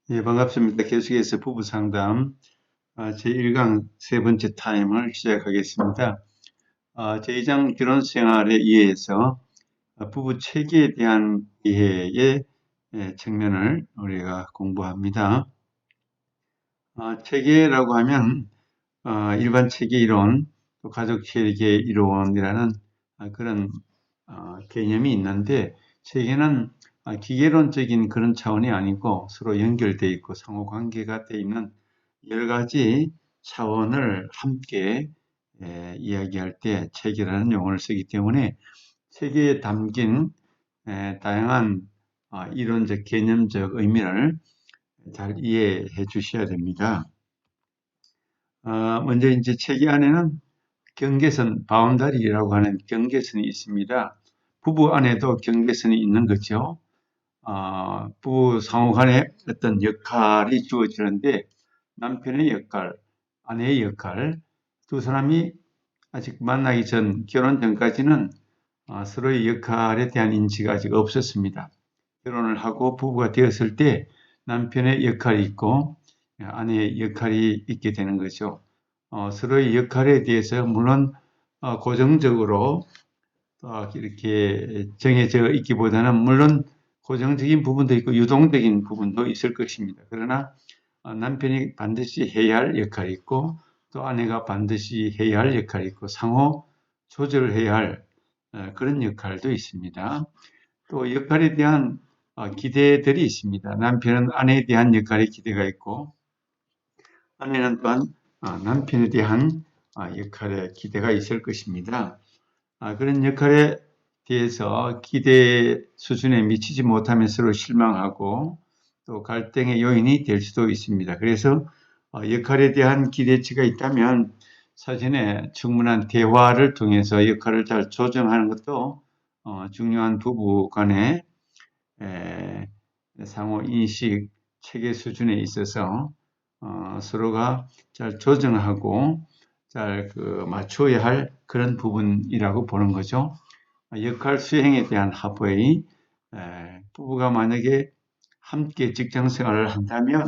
예, 반갑습니다. 계속해서 부부 상담 제1강 세 번째 타임을 시작하겠습니다. 제2장 결혼 생활에 의해서 부부 체계에 대한 이해의 측면을 우리가 공부합니다. 체계라고 하면 일반 체계 이론, 또 가족 체계 이론이라는 그런 개념이 있는데, 체계는 기계론적인 그런 차원이 아니고 서로 연결되어 있고 상호 관계가 되어 있는 여러 가지 차원을 함께 이야기할 때 체계라는 용어를 쓰기 때문에 체계에 담긴 다양한 이론적 개념적 의미를 잘 이해해 주셔야 됩니다. 먼저 이제 체계 안에는 경계선, 바운다리라고 하는 경계선이 있습니다. 부부 안에도 경계선이 있는 거죠. 부부 상호 간에 어떤 역할이 주어지는데, 남편의 역할, 아내의 역할, 두 사람이 아직 만나기 전, 결혼 전까지는 서로의 역할에 대한 인지가 아직 없었습니다. 결혼을 하고 부부가 되었을 때 남편의 역할이 있고 아내의 역할이 있게 되는 거죠. 서로의 역할에 대해서 물론 고정적으로 이렇게 정해져 있기보다는 물론 고정적인 부분도 있고 유동적인 부분도 있을 것입니다. 그러나 남편이 반드시 해야 할 역할이 있고 또 아내가 반드시 해야 할 역할이 있고 상호 조절해야 할 그런 역할도 있습니다. 또 역할에 대한 기대들이 있습니다. 남편은 아내에 대한 역할의 기대가 있고 아내는 또한 남편에 대한 역할의 기대가 있을 것입니다. 그런 역할에 대해서 기대 수준에 미치지 못하면 서로 실망하고 또 갈등의 요인이 될 수도 있습니다. 그래서 역할에 대한 기대치가 있다면 사전에 충분한 대화를 통해서 역할을 잘 조정하는 것도 중요한 부부 간의 상호 인식, 체계 수준에 있어서 서로가 잘 조정하고 잘 맞춰야 할 그런 부분이라고 보는 거죠. 역할 수행에 대한 합의, 부부가 만약에 함께 직장 생활을 한다면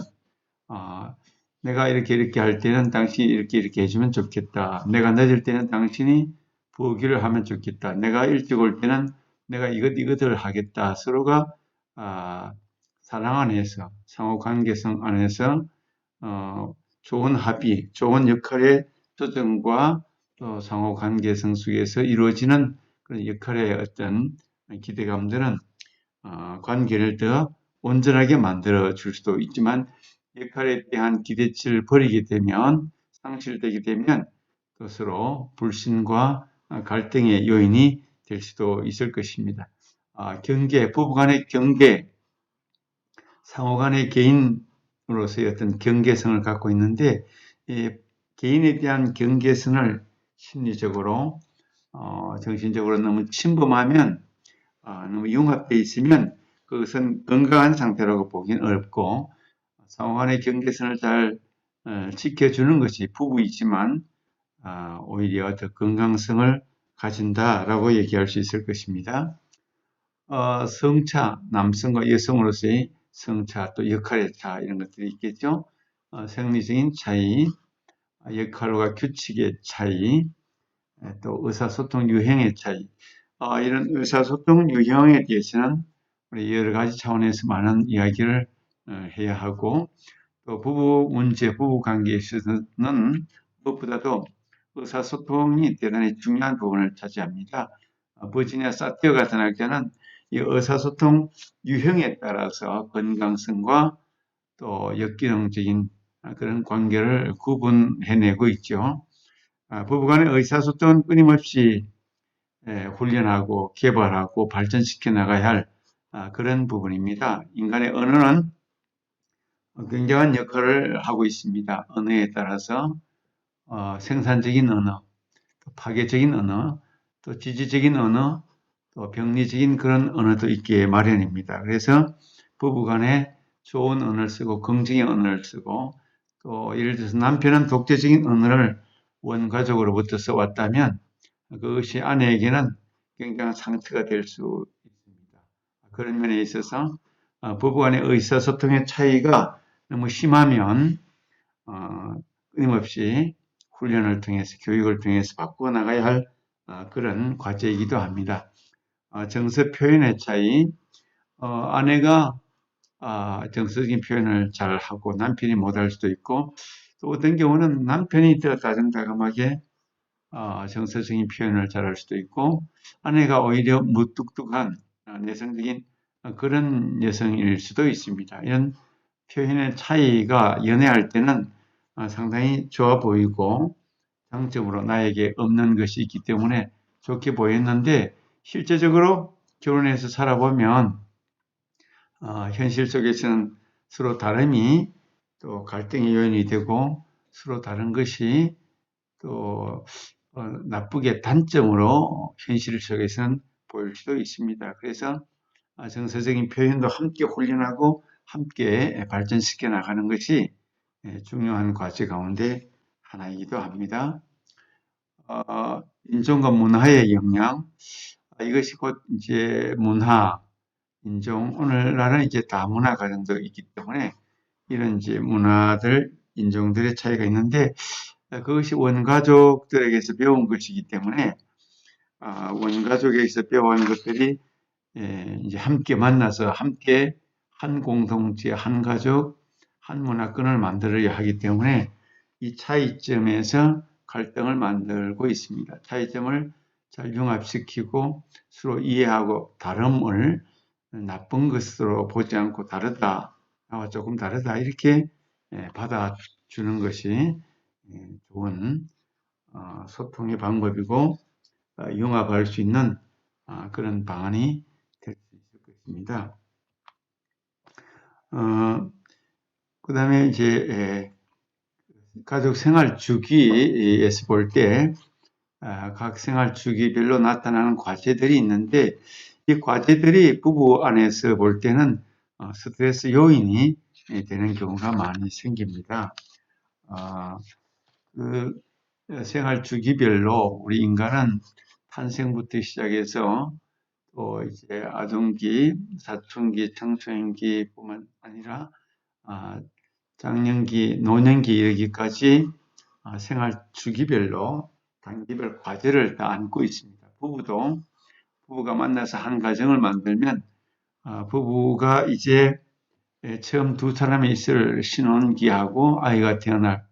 내가 이렇게 할 때는 당신이 이렇게 해주면 좋겠다. 내가 늦을 때는 당신이 부엌일을 하면 좋겠다. 내가 일찍 올 때는 내가 이것을 하겠다. 서로가 사랑 안에서, 상호 관계성 안에서 좋은 합의, 좋은 역할의 조정과 또 상호 관계성 속에서 이루어지는 그런 역할의 어떤 기대감들은 관계를 더 온전하게 만들어 줄 수도 있지만 역할에 대한 기대치를 버리게 되면 상실되게 되면 또 서로 불신과 갈등의 요인이 될 수도 있을 것입니다. 경계, 부부간의 경계, 상호간의 개인으로서의 어떤 경계성을 갖고 있는데 개인에 대한 경계선을 심리적으로 정신적으로 너무 침범하면 너무 융합되어 있으면 그것은 건강한 상태라고 보기는 어렵고 상호간의 경계선을 잘 지켜주는 것이 부부이지만 오히려 더 건강성을 가진다라고 얘기할 수 있을 것입니다. 성차, 남성과 여성으로서의 성차, 또 역할의 차 이런 것들이 있겠죠. 생리적인 차이, 역할과 규칙의 차이, 또 의사소통 유형의 차이. 이런 의사소통 유형에 대해서는 우리 여러 가지 차원에서 많은 이야기를 해야 하고 또 부부 문제, 부부 관계에 있어서는 무엇보다도 의사소통이 대단히 중요한 부분을 차지합니다. 버지니아 사티어 같은 학자는 이 의사소통 유형에 따라서 건강성과 또 역기능적인 그런 관계를 구분해내고 있죠. 부부간의 의사소통은 끊임없이 훈련하고 개발하고 발전시켜 나가야 할 그런 부분입니다. 인간의 언어는 굉장한 역할을 하고 있습니다. 언어에 따라서 생산적인 언어, 또 파괴적인 언어, 또 지지적인 언어, 또 병리적인 그런 언어도 있기에 마련입니다. 그래서 부부간에 좋은 언어를 쓰고 긍정의 언어를 쓰고 또 예를 들어서 남편은 독재적인 언어를 원가족으로부터 써왔다면 그것이 아내에게는 굉장한 상처가 될 수 있습니다. 그런 면에 있어서 부부간의 의사소통의 차이가 너무 심하면 끊임없이 훈련을 통해서 교육을 통해서 바꾸어 나가야 할 그런 과제이기도 합니다. 정서 표현의 차이, 아내가 정서적인 표현을 잘 하고 남편이 못할 수도 있고, 또 어떤 경우는 남편이 더 다정다감하게 정서적인 표현을 잘할 수도 있고, 아내가 오히려 무뚝뚝한 내성적인 그런 여성일 수도 있습니다. 이런 표현의 차이가 연애할 때는 상당히 좋아 보이고 장점으로 나에게 없는 것이 있기 때문에 좋게 보였는데, 실제적으로 결혼해서 살아보면 현실 속에서는 서로 다름이 또 갈등의 요인이 되고, 서로 다른 것이 또 나쁘게 단점으로 현실 속에서는 보일 수도 있습니다. 그래서 정서적인 표현도 함께 훈련하고 함께 발전시켜 나가는 것이 중요한 과제 가운데 하나이기도 합니다. 인종과 문화의 영향, 이것이 곧 이제 문화, 인종, 오늘날은 이제 다문화 가정도 있기 때문에 이런 이제 문화들, 인종들의 차이가 있는데, 그것이 원가족들에게서 배운 것이기 때문에 원가족에게서 배운 것들이 이제 함께 만나서 함께 한 공동체, 한 가족, 한 문화권을 만들어야 하기 때문에 이 차이점에서 갈등을 만들고 있습니다. 차이점을 잘 융합시키고 서로 이해하고 다름을 나쁜 것으로 보지 않고 다르다, 나와 조금 다르다 이렇게 받아주는 것이 좋은 소통의 방법이고 융합할 수 있는 그런 방안이 될 수 있을 것입니다. 그 다음에 이제 가족 생활 주기에서 볼 때 각 생활 주기별로 나타나는 과제들이 있는데, 이 과제들이 부부 안에서 볼 때는 스트레스 요인이 되는 경우가 많이 생깁니다. 그 생활 주기별로 우리 인간은 탄생부터 시작해서 또 이제 아동기, 사춘기, 청소년기뿐만 아니라 장년기, 노년기 이르기까지 생활 주기별로 단기별 과제를 다 안고 있습니다. 부부가 만나서 한 가정을 만들면 부부가 이제 처음 두 사람이 있을 신혼기하고 아이가 태어날,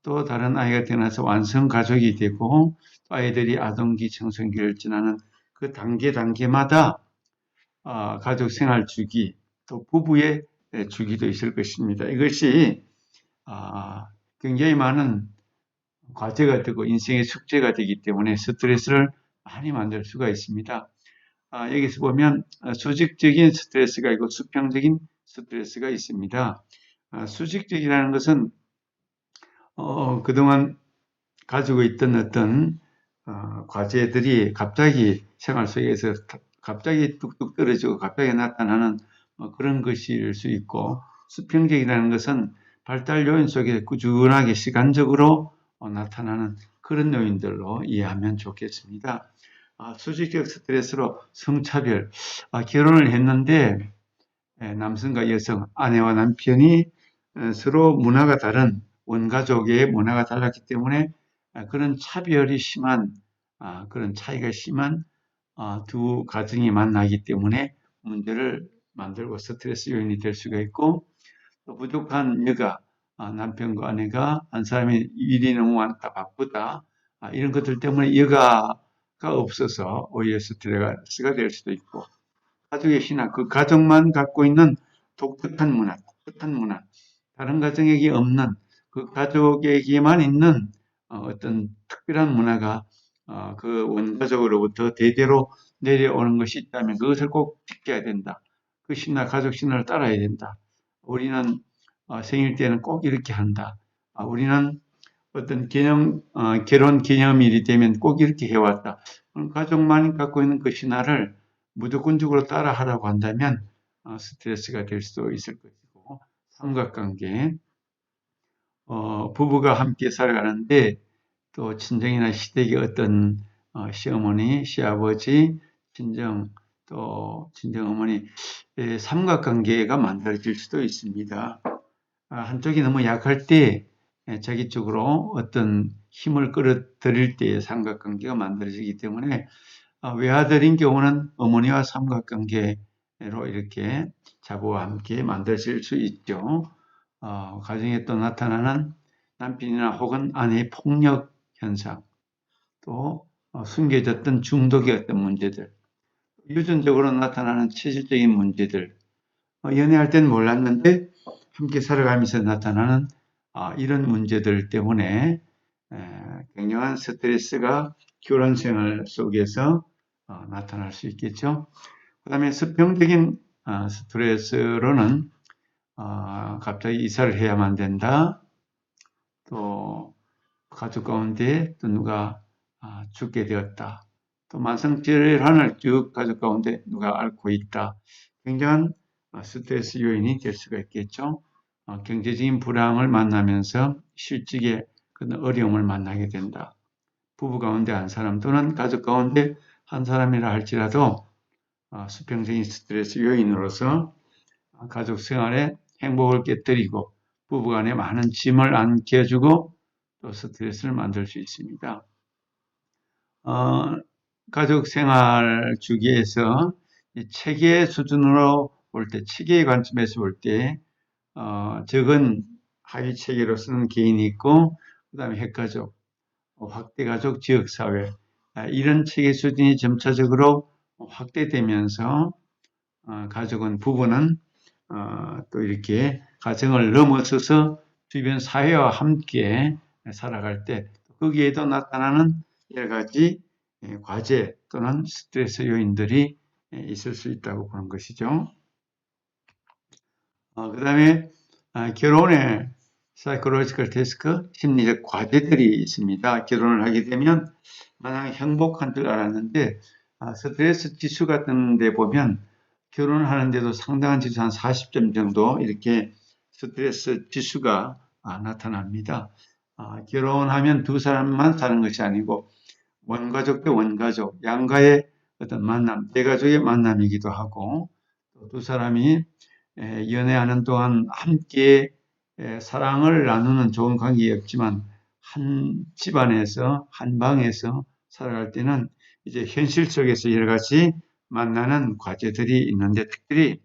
또 다른 아이가 태어나서 완성 가족이 되고 또 아이들이 아동기, 청소년기를 지나는 그 단계마다 가족 생활 주기, 또 부부의 주기도 있을 것입니다. 이것이 굉장히 많은 과제가 되고 인생의 숙제가 되기 때문에 스트레스를 많이 만들 수가 있습니다. 여기서 보면 수직적인 스트레스가 있고 수평적인 스트레스가 있습니다. 수직적이라는 것은 그동안 가지고 있던 어떤 과제들이 갑자기 생활 속에서 갑자기 뚝뚝 떨어지고 갑자기 나타나는 그런 것일 수 있고, 수평적이라는 것은 발달 요인 속에 꾸준하게 시간적으로 나타나는 그런 요인들로 이해하면 좋겠습니다. 수직적 스트레스로 성차별, 결혼을 했는데 남성과 여성, 아내와 남편이 서로 문화가 다른 원가족의 문화가 달랐기 때문에 그런 차별이 심한, 그런 차이가 심한 두 가정이 만나기 때문에 문제를 만들고 스트레스 요인이 될 수가 있고, 또 부족한 여가, 남편과 아내가 한 사람이 일이 너무 많다, 바쁘다, 이런 것들 때문에 여가가 없어서 오히려 스트레스가 될 수도 있고, 가족의 신앙, 그 가족만 갖고 있는 독특한 문화, 다른 가정에게 없는 그 가족에게만 있는 어떤 특별한 문화가 그 원가족으로부터 대대로 내려오는 것이 있다면 그것을 꼭 지켜야 된다. 그 신화, 가족 신화를 따라야 된다. 우리는 생일 때는 꼭 이렇게 한다. 우리는 어떤 결혼 기념일이 되면 꼭 이렇게 해왔다. 가족만이 갖고 있는 그 신화를 무조건적으로 따라하라고 한다면 스트레스가 될 수도 있을 것이고, 삼각관계, 부부가 함께 살아가는데 또 친정이나 시댁의 어떤 시어머니, 시아버지, 또 친정어머니, 삼각관계가 만들어질 수도 있습니다. 한쪽이 너무 약할 때 자기 쪽으로 어떤 힘을 끌어들일 때의 삼각관계가 만들어지기 때문에 외아들인 경우는 어머니와 삼각관계로 이렇게 자부와 함께 만들어질 수 있죠. 가정에 또 나타나는 남편이나 혹은 아내의 폭력 현상, 또 숨겨졌던 중독의 어떤 문제들, 유전적으로 나타나는 체질적인 문제들, 연애할 때는 몰랐는데 함께 살아가면서 나타나는 이런 문제들 때문에 굉장한 스트레스가 결혼 생활 속에서 나타날 수 있겠죠. 그 다음에 수평적인 스트레스로는 갑자기 이사를 해야만 된다. 또 가족 가운데 또 누가 죽게 되었다. 또 만성질환을 쭉 가족 가운데 누가 앓고 있다. 굉장한 스트레스 요인이 될 수가 있겠죠. 경제적인 불황을 만나면서 실직의 그런 어려움을 만나게 된다. 부부 가운데 한 사람 또는 가족 가운데 한 사람이라 할지라도 수평적인 스트레스 요인으로서 가족 생활에 행복을 깨뜨리고 부부 간에 많은 짐을 안겨주고 또 스트레스를 만들 수 있습니다. 가족 생활 주기에서 체계 수준으로 볼 때, 체계의 관점에서 볼 때, 적은 하위 체계로서는 개인이 있고, 그 다음에 핵가족, 확대가족, 지역사회, 이런 체계 수준이 점차적으로 확대되면서, 가족은, 부부는, 또 이렇게 가정을 넘어서서 주변 사회와 함께 살아갈 때, 거기에도 나타나는 여러 가지 과제 또는 스트레스 요인들이 있을 수 있다고 보는 것이죠. 그 다음에 결혼의 사이코로지컬 테스크, 심리적 과제들이 있습니다. 결혼을 하게 되면 마냥 행복한 줄 알았는데 스트레스 지수 같은 데 보면 결혼을 하는데도 상당한 지수 한 40점 정도 이렇게 스트레스 지수가 나타납니다. 결혼하면 두 사람만 사는 것이 아니고 원가족 대 원가족, 양가의 어떤 만남, 대가족의 만남이기도 하고 두 사람이 연애하는 동안 함께 사랑을 나누는 좋은 관계였지만 한 집안에서 한 방에서 살아갈 때는 이제 현실 속에서 여러 가지 만나는 과제들이 있는데 특별히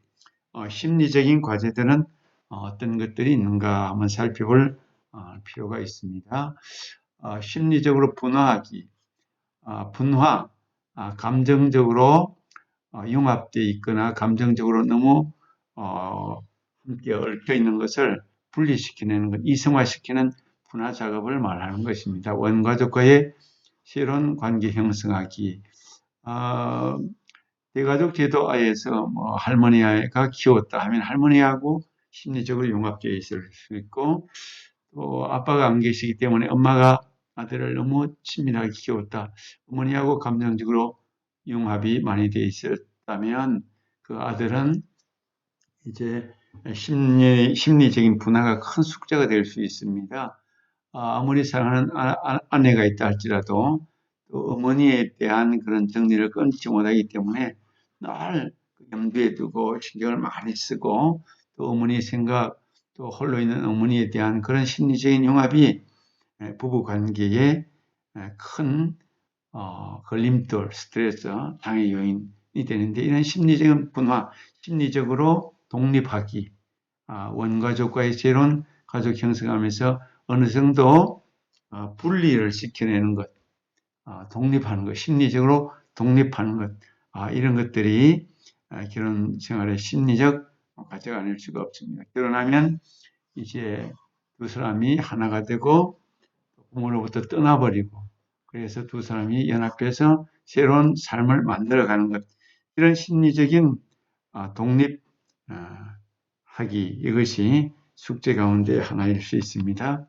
심리적인 과제들은 어떤 것들이 있는가 한번 살펴볼 필요가 있습니다. 심리적으로 분화하기, 분화, 감정적으로 융합되어 있거나 감정적으로 너무 함께 얽혀 있는 것을 분리시키는 것, 이성화시키는 분화 작업을 말하는 것입니다. 원가족과의 새로운 관계 형성하기, 대가족 제도 하에서 뭐 할머니가 키웠다 하면 할머니하고 심리적으로 융합되어 있을 수 있고, 또 아빠가 안 계시기 때문에 엄마가 아들을 너무 친밀하게 키웠다. 어머니하고 감정적으로 융합이 많이 되어 있었다면 그 아들은 이제 심리적인 분화가 큰 숙제가 될 수 있습니다. 아무리 사랑하는 아내가 있다 할지라도 또 어머니에 대한 그런 정리를 끊지 못하기 때문에 늘 염두에 두고 신경을 많이 쓰고 또 어머니 생각 또 홀로 있는 어머니에 대한 그런 심리적인 융합이 부부 관계에 큰 걸림돌, 스트레스, 장애 요인이 되는데 이런 심리적인 분화, 심리적으로 독립하기, 원가족과의 새로운 가족 형성하면서 어느 정도 분리를 시켜내는 것, 독립하는 것, 심리적으로 독립하는 것, 이런 것들이 결혼 생활의 심리적 과제가 아닐 수가 없습니다. 결혼하면 이제 두 사람이 하나가 되고 부모로부터 떠나버리고 그래서 두 사람이 연합해서 새로운 삶을 만들어가는 것, 이런 심리적인 독립하기, 이것이 숙제 가운데 하나일 수 있습니다.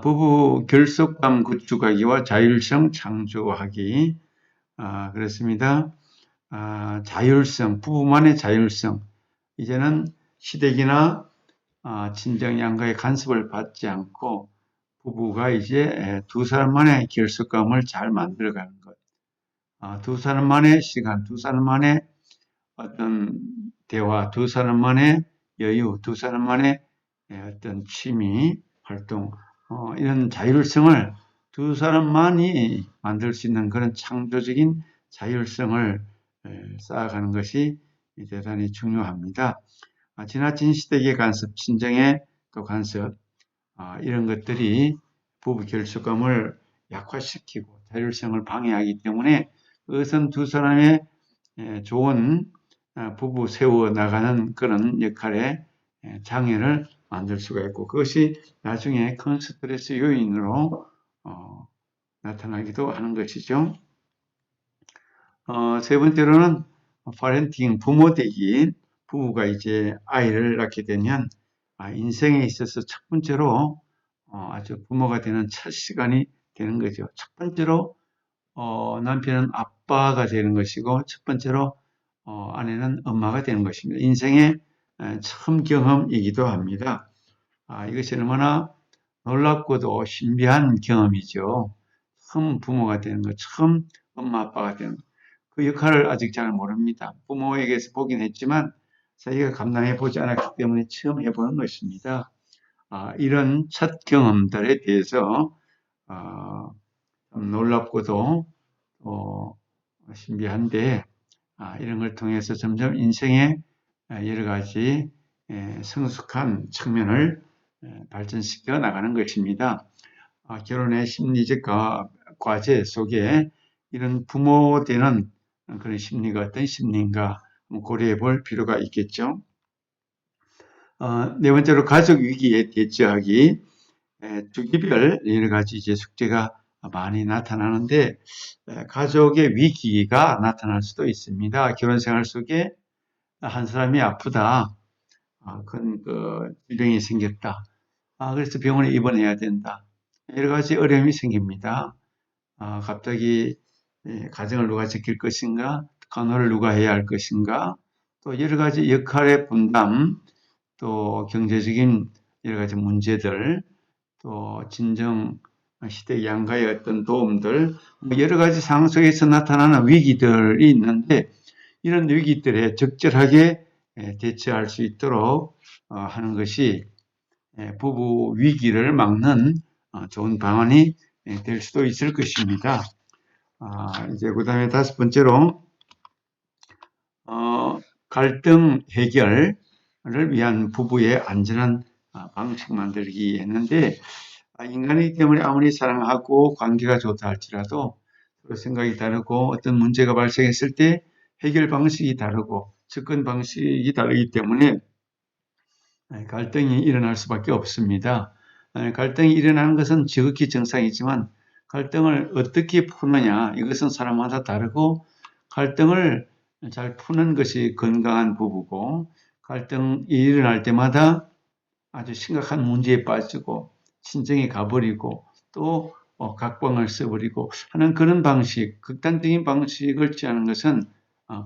부부 결속감 구축하기와 자율성 창조하기, 그렇습니다. 자율성, 부부만의 자율성, 이제는 시댁이나 친정 양가의 간섭을 받지 않고 부부가 이제 두 사람만의 결속감을 잘 만들어가는 것, 두 사람만의 시간, 두 사람만의 어떤 대화, 두 사람만의 여유, 두 사람만의 어떤 취미 활동, 이런 자율성을 두 사람만이 만들 수 있는 그런 창조적인 자율성을 쌓아가는 것이 대단히 중요합니다. 지나친 시대의 간섭, 친정의 또 간섭, 이런 것들이 부부 결속감을 약화시키고 자율성을 방해하기 때문에 그것은 두 사람의 좋은 부부 세워 나가는 그런 역할에 장애를 만들 수가 있고 그것이 나중에 큰 스트레스 요인으로 나타나기도 하는 것이죠. 세 번째로는 파렌팅, 부모되기. 부부가 이제 아이를 낳게 되면 인생에 있어서 첫 번째로 아주 부모가 되는 첫 시간이 되는 거죠. 첫 번째로 남편은 아빠가 되는 것이고 첫 번째로 아내는 엄마가 되는 것입니다. 인생의 처음 경험이기도 합니다. 이것이 얼마나 놀랍고도 신비한 경험이죠. 처음 부모가 되는 것, 처음 엄마 아빠가 되는 것. 그 역할을 아직 잘 모릅니다. 부모에게서 보긴 했지만 자기가 감당해 보지 않았기 때문에 처음 해보는 것입니다. 이런 첫 경험들에 대해서 좀 놀랍고도 신비한데 이런 걸 통해서 점점 인생의 여러 가지 성숙한 측면을 발전시켜 나가는 것입니다. 결혼의 심리적 과제 속에 이런 부모 되는 그런 심리가 어떤 심리인가 고려해 볼 필요가 있겠죠. 네 번째로 가족 위기에 대처하기. 주기별 여러 가지 이제 숙제가 많이 나타나는데 가족의 위기가 나타날 수도 있습니다. 결혼 생활 속에 한 사람이 아프다, 큰 질병이 생겼다. 그래서 병원에 입원해야 된다. 여러 가지 어려움이 생깁니다. 갑자기 가정을 누가 지킬 것인가, 간호를 누가 해야 할 것인가, 또 여러 가지 역할의 분담, 또 경제적인 여러 가지 문제들, 또 진정 시대 양가의 어떤 도움들, 여러 가지 상황 속에서 나타나는 위기들이 있는데 이런 위기들에 적절하게 대처할 수 있도록 하는 것이 부부 위기를 막는 좋은 방안이 될 수도 있을 것입니다. 이제 그 다음에 다섯 번째로 갈등 해결을 위한 부부의 안전한 방식 만들기 했는데 인간이기 때문에 아무리 사랑하고 관계가 좋다 할지라도 서로 생각이 다르고 어떤 문제가 발생했을 때 해결 방식이 다르고 접근 방식이 다르기 때문에 갈등이 일어날 수밖에 없습니다. 갈등이 일어나는 것은 지극히 정상이지만 갈등을 어떻게 푸느냐 이것은 사람마다 다르고 갈등을 잘 푸는 것이 건강한 부부고 갈등이 일어날 때마다 아주 심각한 문제에 빠지고 친정에 가버리고 또 각방을 써버리고 하는 그런 방식, 극단적인 방식을 취하는 것은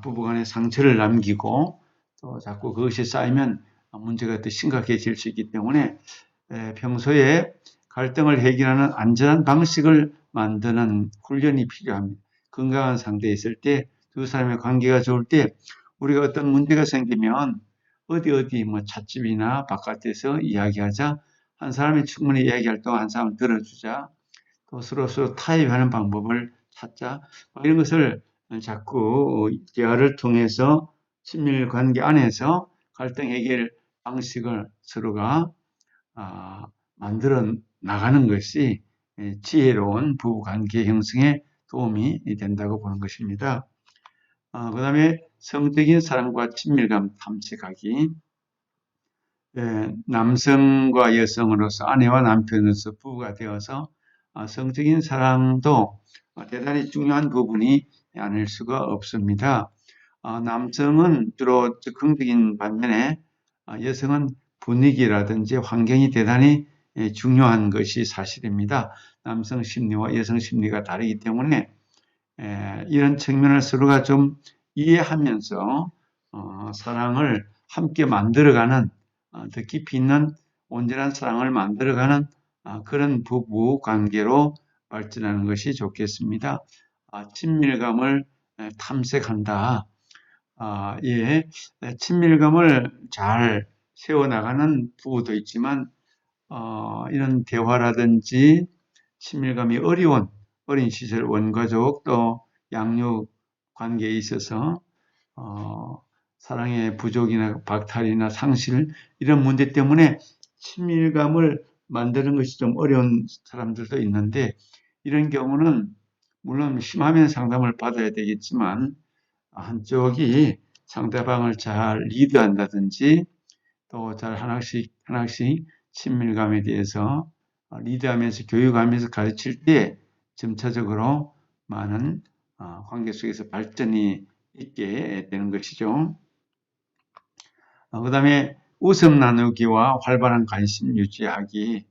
부부간에 상처를 남기고 또 자꾸 그것이 쌓이면 문제가 더 심각해질 수 있기 때문에 평소에 갈등을 해결하는 안전한 방식을 만드는 훈련이 필요합니다. 건강한 상태에 있을 때 두 사람의 관계가 좋을 때 우리가 어떤 문제가 생기면 어디 뭐 찻집이나 바깥에서 이야기하자. 한 사람이 충분히 이야기할 동안 한 사람을 들어주자. 또 서로 타협하는 방법을 찾자. 이런 것을 자꾸 대화를 통해서 친밀 관계 안에서 갈등 해결 방식을 서로가 만들어 나가는 것이 지혜로운 부부 관계 형성에 도움이 된다고 보는 것입니다. 그 다음에 성적인 사랑과 친밀감 탐색하기. 남성과 여성으로서 아내와 남편으로서 부부가 되어서 성적인 사랑도 대단히 중요한 부분이 아닐 수가 없습니다. 남성은 주로 즉흥적인 반면에 여성은 분위기라든지 환경이 대단히 중요한 것이 사실입니다. 남성 심리와 여성 심리가 다르기 때문에 이런 측면을 서로가 좀 이해하면서 사랑을 함께 만들어가는 더 깊이 있는 온전한 사랑을 만들어가는 그런 부부 관계로 발전하는 것이 좋겠습니다. 친밀감을 탐색한다. 친밀감을 잘 세워나가는 부부도 있지만 이런 대화라든지 친밀감이 어려운 어린 시절 원가족 또 양육 관계에 있어서 사랑의 부족이나 박탈이나 상실 이런 문제 때문에 친밀감을 만드는 것이 좀 어려운 사람들도 있는데 이런 경우는 물론 심하면 상담을 받아야 되겠지만 한쪽이 상대방을 잘 리드한다든지 또 잘 하나씩 친밀감에 대해서 리드하면서 교육하면서 가르칠 때 점차적으로 많은 관계 속에서 발전이 있게 되는 것이죠. 그 다음에 웃음 나누기와 활발한 관심 유지하기.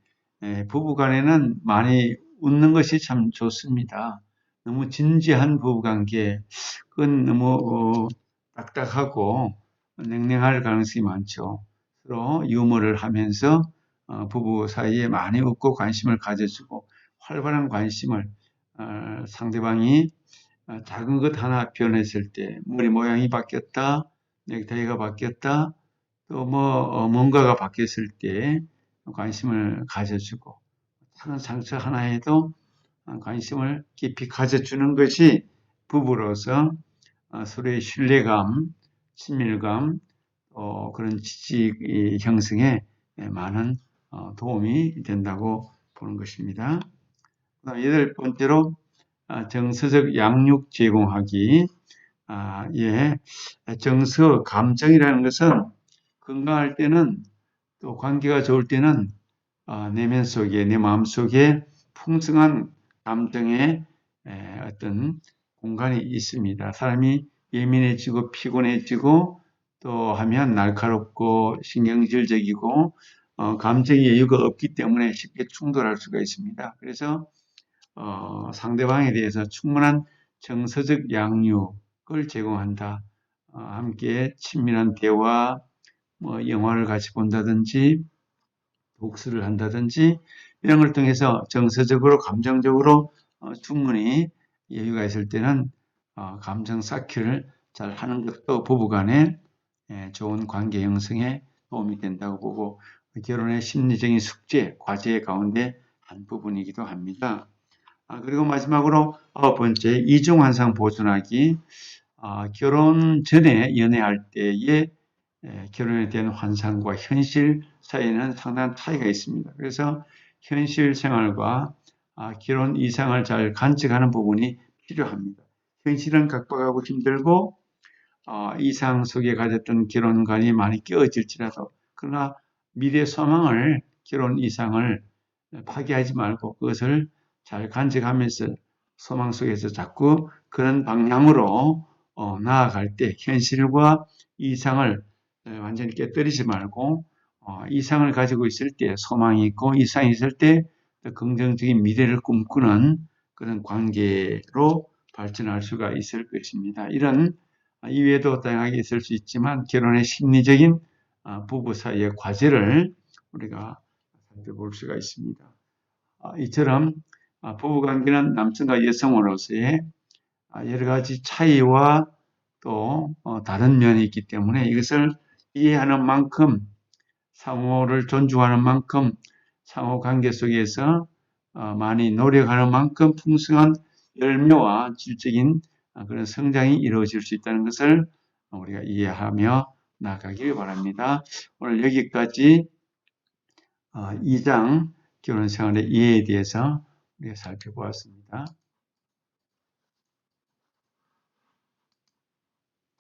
부부간에는 많이 웃는 것이 참 좋습니다. 너무 진지한 부부관계, 그건 너무 딱딱하고 냉랭할 가능성이 많죠. 서로 유머를 하면서 부부 사이에 많이 웃고 관심을 가져주고 활발한 관심을 상대방이 작은 것 하나 변했을 때 머리 모양이 바뀌었다, 넥타이가 바뀌었다, 또 뭔가가 바뀌었을 때 관심을 가져주고 작은 상처 하나에도 관심을 깊이 가져주는 것이 부부로서 서로의 신뢰감, 친밀감, 그런 지지 형성에 많은 도움이 된다고 보는 것입니다. 그다음 여덟 번째로 정서적 양육 제공하기. 예, 정서, 감정이라는 것은 건강할 때는 또 관계가 좋을 때는 내면 속에 내 마음 속에 풍성한 감정의 어떤 공간이 있습니다. 사람이 예민해지고 피곤해지고 또 하면 날카롭고 신경질적이고 감정의 여유가 없기 때문에 쉽게 충돌할 수가 있습니다. 그래서 상대방에 대해서 충분한 정서적 양육을 제공한다. 함께 친밀한 대화, 영화를 같이 본다든지 독서를 한다든지 이런 걸 통해서 정서적으로 감정적으로 충분히 여유가 있을 때는 감정 쌓기를 잘 하는 것도 부부간에 좋은 관계 형성에 도움이 된다고 보고 결혼의 심리적인 숙제, 과제 가운데 한 부분이기도 합니다. 그리고 마지막으로 아홉 번째, 이중환상 보존하기. 결혼 전에 연애할 때의 결혼에 대한 환상과 현실 사이에는 상당한 차이가 있습니다. 그래서 현실 생활과 결혼 이상을 잘 간직하는 부분이 필요합니다. 현실은 각박하고 힘들고 이상 속에 가졌던 결혼관이 많이 깨어질지라도 그러나 미래 소망을 결혼 이상을 파기하지 말고 그것을 잘 간직하면서 소망 속에서 자꾸 그런 방향으로 나아갈 때 현실과 이상을 완전히 깨뜨리지 말고 이상을 가지고 있을 때 소망이 있고 이상이 있을 때 긍정적인 미래를 꿈꾸는 그런 관계로 발전할 수가 있을 것입니다. 이런 이외에도 다양하게 있을 수 있지만 결혼의 심리적인 부부 사이의 과제를 우리가 살펴볼 수가 있습니다. 이처럼 부부관계는 남성과 여성으로서의 여러 가지 차이와 또 다른 면이 있기 때문에 이것을 이해하는 만큼 상호를 존중하는 만큼 상호 관계 속에서 많이 노력하는 만큼 풍성한 열매와 질적인 그런 성장이 이루어질 수 있다는 것을 우리가 이해하며 나아가길 바랍니다. 오늘 여기까지 2장 결혼생활의 이해에 대해서 우리가 살펴보았습니다.